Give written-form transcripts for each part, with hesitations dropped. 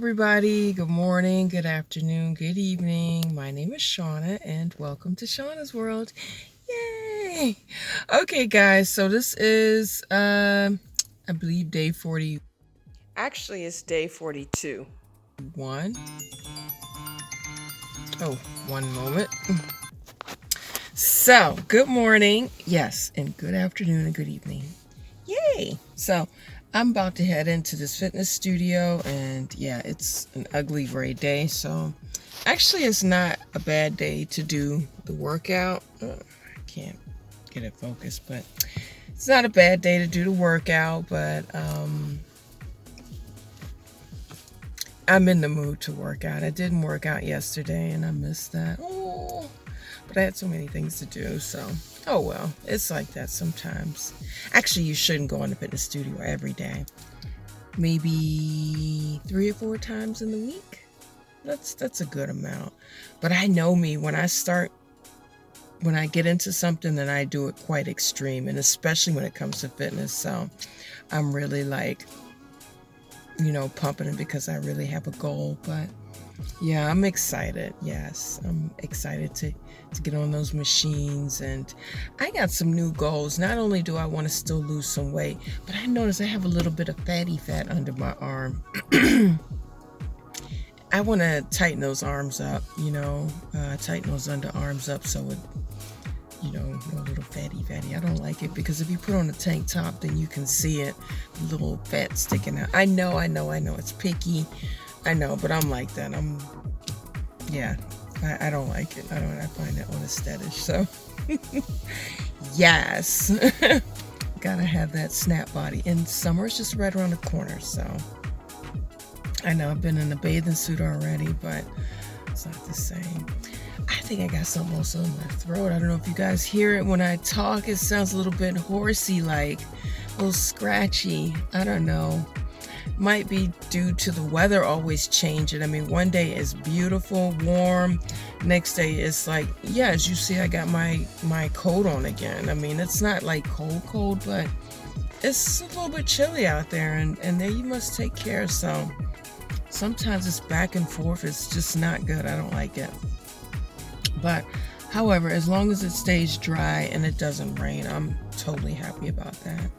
everybody. Good morning, good afternoon, good evening. My name is Shauna, and welcome to Shauna's World. Yay! Okay, guys, so this is, I believe, day 40. Actually, it's day 42. One. Oh, one moment. So, good morning, yes, and good afternoon and good evening. Yay! So, I'm about to head into this fitness studio, and yeah, it's an ugly gray day. So, actually, it's not a bad day to do the workout. I can't get it focused, but it's not a bad day to do the workout. But I'm in the mood to work out. I didn't work out yesterday, and I missed that. Oh, but I had so many things to do, so oh well, it's like that sometimes. Actually, you shouldn't go in the fitness studio every day. Maybe 3 or 4 times in the week. That's a good amount. But I know me, when I get into something, then I do it quite extreme, and especially when it comes to fitness. So I'm really like, pumping it because I really have a goal. But yeah, I'm excited. Yes, I'm excited to get on those machines, and I got some new goals. Not only do I want to still lose some weight, but I notice I have a little bit of fatty fat under my arm. I want to tighten those arms up, tighten those underarms up so it, no little fatty. I don't like it because if you put on a tank top, then you can see it, little fat sticking out. I know, it's picky. I know, but I'm like that. I don't like it. I find it unesthetish. So, yes, gotta have that snap body. And summer's just right around the corner. So, I know I've been in a bathing suit already, but it's not the same. I think I got something also in my throat. I don't know if you guys hear it when I talk. It sounds a little bit horsey, like a little scratchy. I don't know. Might be due to the weather always changing. I mean, one day is beautiful, warm. Next day it's like, yeah, as you see, I got my coat on again. I mean, it's not like cold, but it's a little bit chilly out there, and there you must take care. So sometimes it's back and forth. It's just not good. I don't like it. But however, as long as it stays dry and it doesn't rain, I'm totally happy about that.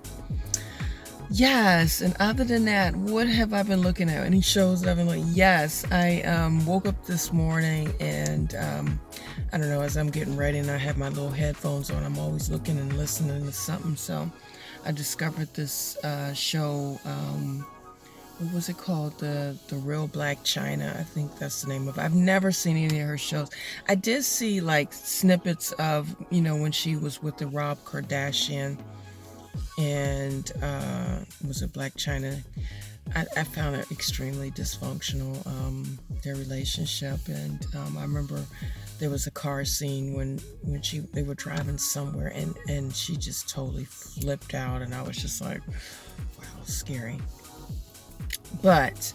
Yes, and other than that, what have I been looking at? Any shows that I've been looking? Yes, I woke up this morning, and I don't know, as I'm getting ready and I have my little headphones on, I'm always looking and listening to something. So I discovered this show. What was it called? The Real Blac Chyna. I think that's the name of it. I've never seen any of her shows. I did see like snippets of, when she was with the Rob Kardashian, and was it Blac Chyna? I found it extremely dysfunctional, their relationship. And I remember there was a car scene when they were driving somewhere, and she just totally flipped out, and I was just like, wow, scary. But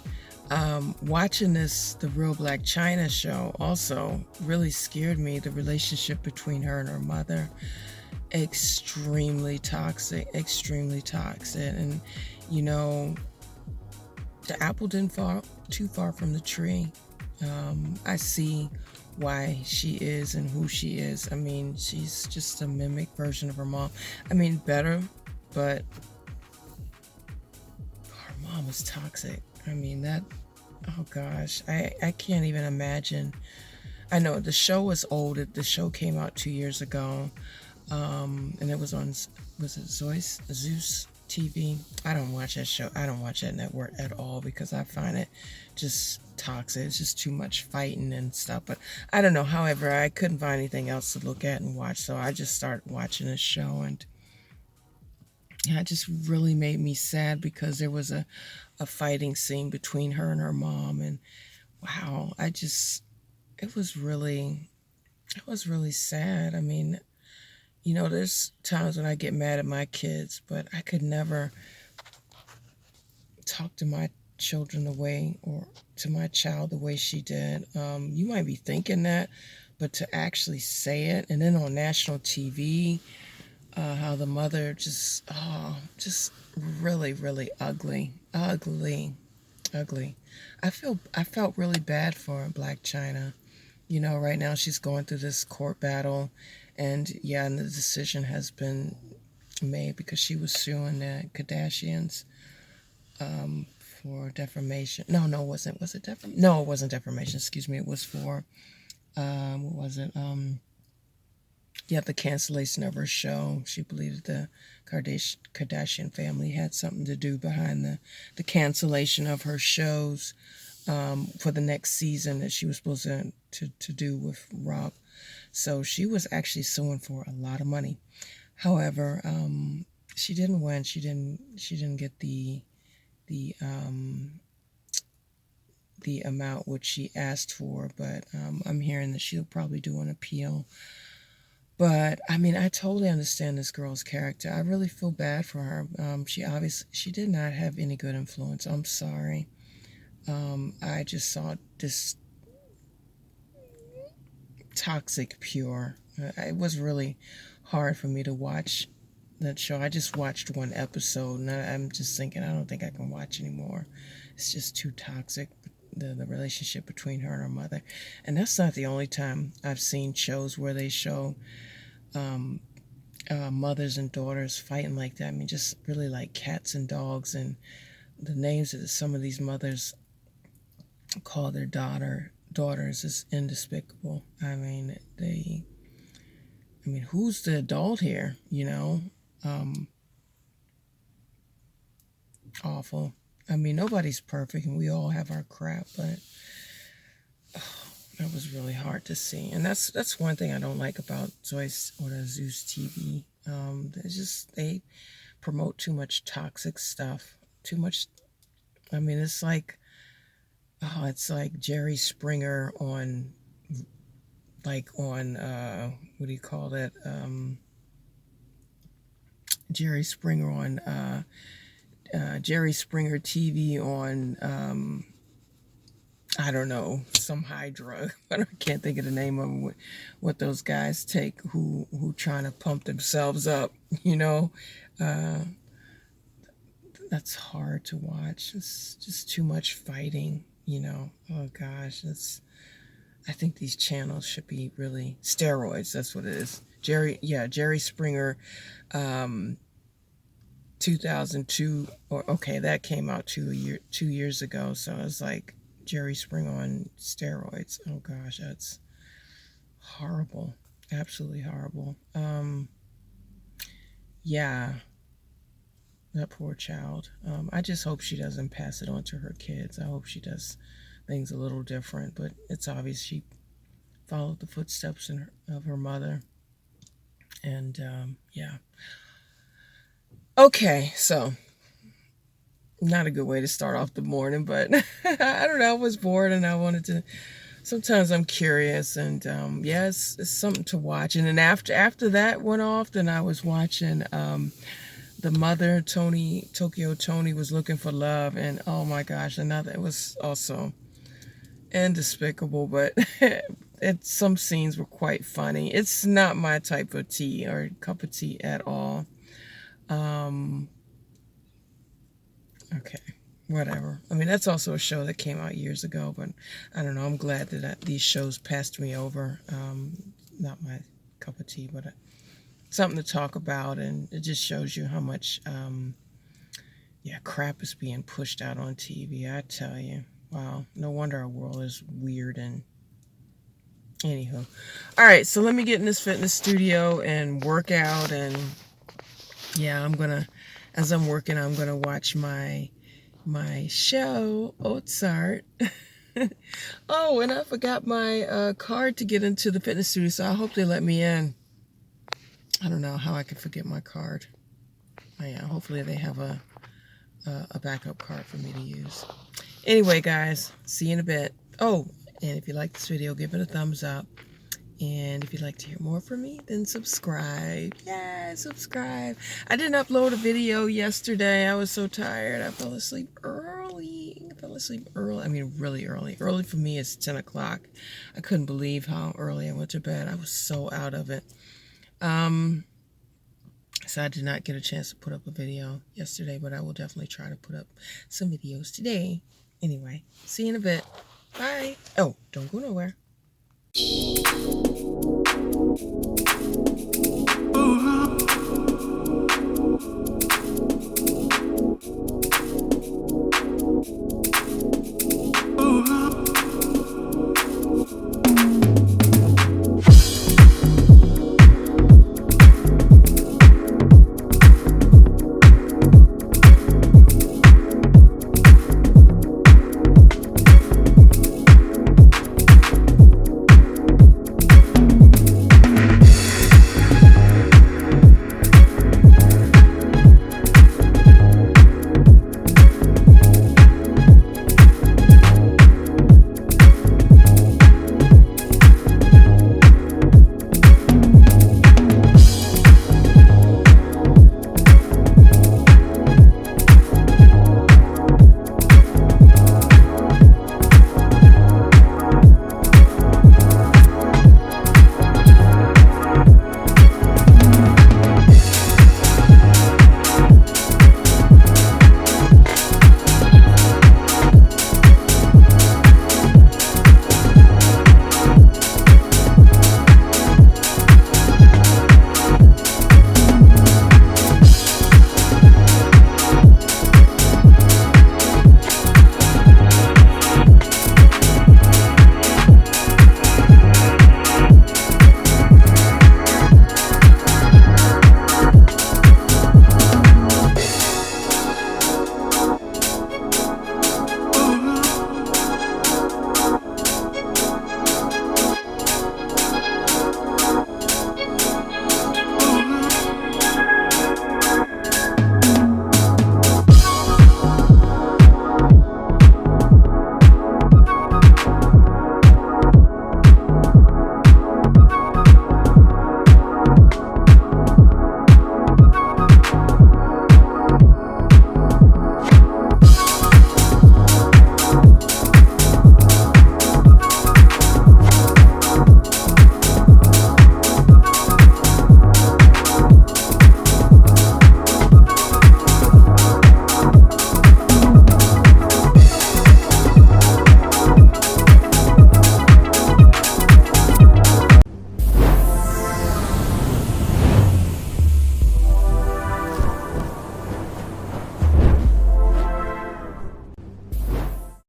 watching the Real Blac Chyna show also really scared me. The relationship between her and her mother, extremely toxic. And the apple didn't fall too far from the tree. I see why she is and who she is. I mean, she's just a mimic version of her mom. I mean, better, but her mom was toxic. I mean, oh gosh, I can't even imagine. I know the show was old. The show came out 2 years ago. And it was on, was it Zeus TV? I don't watch that show. I don't watch that network at all because I find it just toxic. It's just too much fighting and stuff. But I don't know. However, I couldn't find anything else to look at and watch, so I just started watching this show, and it just really made me sad because there was a fighting scene between her and her mom, and wow, it was really sad. I mean, there's times when I get mad at my kids, but I could never talk to my children the way, or to my child the way she did. You might be thinking that, but to actually say it, and then on national TV, how the mother just really, really ugly. ugly. I felt really bad for Blac Chyna. You know, right now she's going through this court battle, and yeah, and the decision has been made because she was suing the Kardashians for defamation. No, it wasn't. Was it defamation? No, it wasn't defamation. Excuse me. It was for what was it? Yeah, the cancellation of her show. She believed the Kardashian family had something to do behind the cancellation of her shows for the next season that she was supposed to do with Rob. So she was actually suing for a lot of money. However, she didn't win. She didn't get the amount which she asked for. But I'm hearing that she'll probably do an appeal. But I mean, I totally understand this girl's character. I really feel bad for her. She did not have any good influence. I'm sorry. I just saw this toxic pure. It was really hard for me to watch that show. I just watched one episode, and I'm just thinking, I don't think I can watch anymore. It's just too toxic. The relationship between her and her mother, and that's not the only time I've seen shows where they show mothers and daughters fighting like that. I mean, just really like cats and dogs, and the names that some of these mothers call their daughters is indespicable. I mean, who's the adult here? You know, awful. I mean, nobody's perfect, and we all have our crap, but that was really hard to see. And that's one thing I don't like about Zeus TV. It's just they promote too much toxic stuff. Too much. I mean, it's like Jerry Springer on what do you call that? Jerry Springer on Jerry Springer TV on I don't know, some high drug, but I can't think of the name of them, what those guys take who trying to pump themselves up, you know. That's hard to watch. It's just too much fighting, you know. Oh gosh, I think these channels should be really steroids. That's what it is. Jerry Springer, 2002, or okay, that came out 2 years ago. So it's like Jerry Springer on steroids. Oh gosh, that's horrible. Absolutely horrible. Yeah, that poor child. I just hope she doesn't pass it on to her kids. I hope she does things a little different, but it's obvious she followed the footsteps of her mother. And yeah. Okay, so not a good way to start off the morning, but I don't know. I was bored and I wanted to. Sometimes I'm curious, and yeah, it's something to watch. And then after that went off, then I was watching the mother Tokyo Tony was looking for love, and oh my gosh, it was also indespicable, but some scenes were quite funny. It's not my type of tea or cup of tea at all. Okay, whatever. I mean, that's also a show that came out years ago, but I don't know. I'm glad that these shows passed me over. Not my cup of tea, but something to talk about, and it just shows you how much, crap is being pushed out on TV. I tell you, wow, no wonder our world is weird. And anywho, all right, so let me get in this fitness studio and work out, and yeah, as I'm working, I'm gonna watch my show, Ozart. Oh, and I forgot my card to get into the fitness studio, so I hope they let me in. I don't know how I could forget my card. Oh, yeah, hopefully they have a backup card for me to use. Anyway, guys, see you in a bit. Oh, and if you like this video, give it a thumbs up. And if you'd like to hear more from me, then subscribe. Yeah, subscribe. I didn't upload a video yesterday. I was so tired. I fell asleep early. I mean, really early. Early for me is 10 o'clock. I couldn't believe how early I went to bed. I was so out of it. So I did not get a chance to put up a video yesterday, but I will definitely try to put up some videos today. Anyway, see you in a bit. Bye. Oh, don't go nowhere.